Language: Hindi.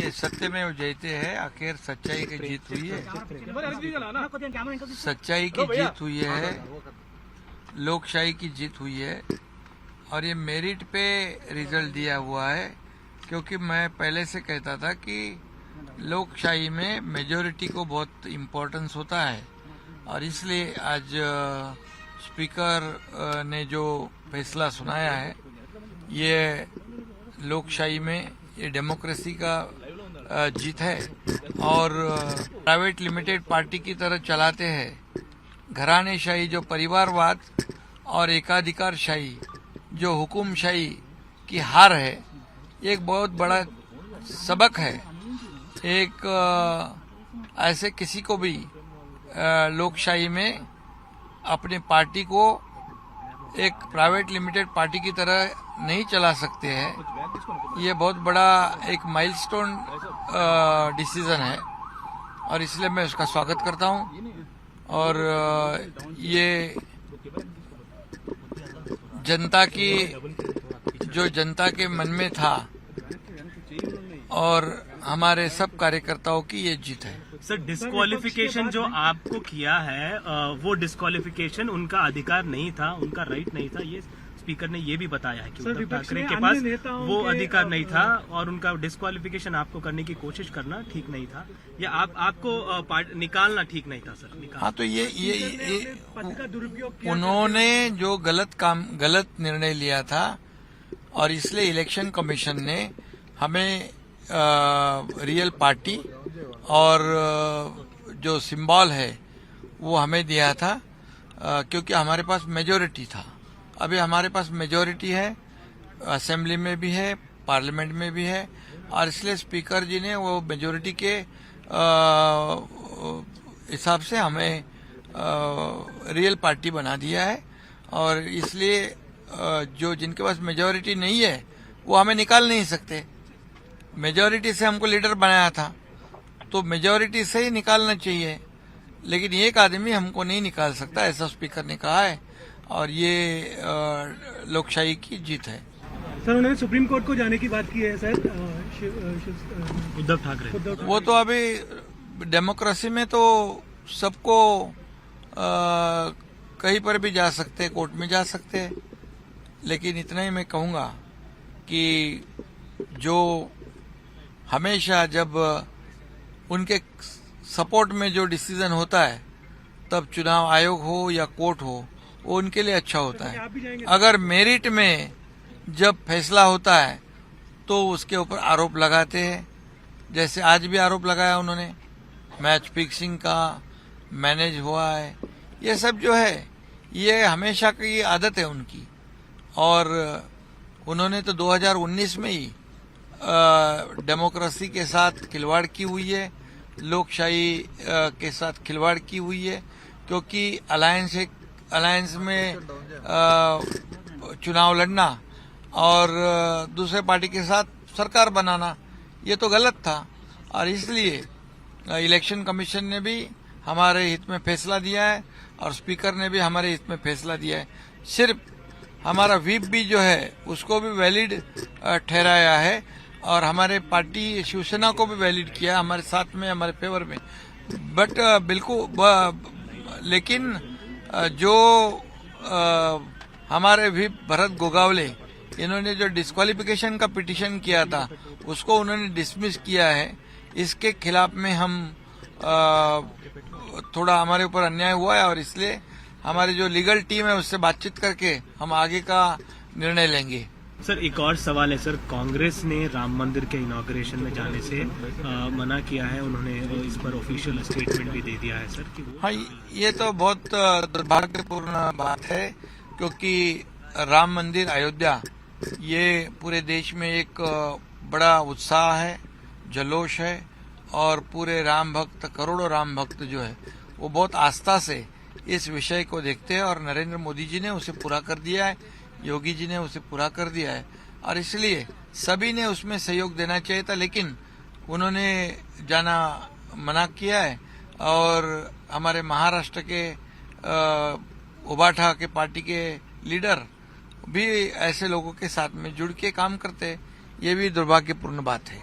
ये सत्यमेव जयते है, आखिर सच्चाई की जीत हुई है। सच्चाई की जीत हुई है, लोकशाही की जीत हुई है और ये मेरिट पे रिजल्ट दिया हुआ है। क्योंकि मैं पहले से कहता था कि लोकशाही में मेजॉरिटी को बहुत इम्पोर्टेंस होता है और इसलिए आज स्पीकर ने जो फैसला सुनाया है ये लोकशाही में ये डेमोक्रेसी का जीत है। और प्राइवेट लिमिटेड पार्टी की तरह चलाते हैं घरानेशाही जो परिवारवाद और एकाधिकारशाही जो हुकुमशाही की हार है, एक बहुत बड़ा सबक है। एक ऐसे किसी को भी लोकशाही में अपने पार्टी को एक प्राइवेट लिमिटेड पार्टी की तरह नहीं चला सकते हैं। ये बहुत बड़ा एक माइलस्टोन डिसीजन है और इसलिए मैं उसका स्वागत करता हूं। और ये जनता के मन में था और हमारे सब कार्यकर्ताओं की ये जीत है। सर, डिस्क्वालिफिकेशन जो आपको किया है वो डिस्क्वालिफिकेशन उनका अधिकार नहीं था, उनका राइट नहीं था। ये स्पीकर ने ये भी बताया है कि उद्धव ठाकरे के पास वो अधिकार नहीं था और उनका डिस्क्वालिफिकेशन आपको करने की कोशिश करना ठीक नहीं था या आपको निकालना ठीक नहीं था सर। हाँ, तो ये उन्होंने जो गलत निर्णय लिया था और इसलिए इलेक्शन कमीशन ने हमें रियल पार्टी और जो सिंबल है वो हमें दिया था क्योंकि हमारे पास मेजॉरिटी था। अभी हमारे पास मेजॉरिटी है, असेंबली में भी है, पार्लियामेंट में भी है और इसलिए स्पीकर जी ने वो मेजॉरिटी के हिसाब से हमें रियल पार्टी बना दिया है। और इसलिए जो जिनके पास मेजॉरिटी नहीं है वो हमें निकाल नहीं सकते। मेजॉरिटी से हमको लीडर बनाया था तो मेजॉरिटी से ही निकालना चाहिए, लेकिन एक आदमी हमको नहीं निकाल सकता, ऐसा स्पीकर ने कहा है और ये लोकशाही की जीत है। सर, उन्होंने सुप्रीम कोर्ट को जाने की बात की है सर उद्धव ठाकरे। वो तो अभी डेमोक्रेसी में तो सबको कहीं पर भी जा सकते, कोर्ट में जा सकते, लेकिन इतना ही मैं कहूंगा कि जो हमेशा जब उनके सपोर्ट में जो डिसीजन होता है तब चुनाव आयोग हो या कोर्ट हो वो उनके लिए अच्छा होता है। अगर मेरिट में जब फैसला होता है तो उसके ऊपर आरोप लगाते हैं, जैसे आज भी आरोप लगाया उन्होंने, मैच फिक्सिंग का मैनेज हुआ है। ये सब जो है ये हमेशा की आदत है उनकी और उन्होंने तो 2019 में ही डेमोक्रेसी के साथ खिलवाड़ की हुई है, लोकशाही के साथ खिलवाड़ की हुई है। क्योंकि अलायंस में चुनाव लड़ना और दूसरे पार्टी के साथ सरकार बनाना ये तो गलत था और इसलिए इलेक्शन कमीशन ने भी हमारे हित में फैसला दिया है और स्पीकर ने भी हमारे हित में फैसला दिया है। सिर्फ हमारा व्हिप भी जो है उसको भी वैलिड ठहराया है और हमारे पार्टी शिवसेना को भी वैलिड किया हमारे साथ में, हमारे फेवर में। बट बिल्कुल लेकिन जो हमारे भी भरत गोगावले इन्होंने जो डिस्क्वालिफिकेशन का पिटीशन किया था उसको उन्होंने डिसमिस किया है। इसके खिलाफ में हम थोड़ा हमारे ऊपर अन्याय हुआ है और इसलिए हमारी जो लीगल टीम है उससे बातचीत करके हम आगे का निर्णय लेंगे। सर, एक और सवाल है सर, कांग्रेस ने राम मंदिर के इनॉग्रेशन में जाने से मना किया है, उन्होंने इस पर ऑफिशियल स्टेटमेंट भी दे दिया है सर कि हाँ, ये तो बहुत दुर्भाग्यपूर्ण बात है क्योंकि राम मंदिर अयोध्या ये पूरे देश में एक बड़ा उत्साह है, जल्लोष है और पूरे राम भक्त, करोड़ों राम भक्त जो है वो बहुत आस्था से इस विषय को देखते हैं और नरेंद्र मोदी जी ने उसे पूरा कर दिया है, योगी जी ने उसे पूरा कर दिया है और इसलिए सभी ने उसमें सहयोग देना चाहिए था, लेकिन उन्होंने जाना मना किया है। और हमारे महाराष्ट्र के उबाठा के पार्टी के लीडर भी ऐसे लोगों के साथ में जुड़ के काम करते, ये भी दुर्भाग्यपूर्ण बात है।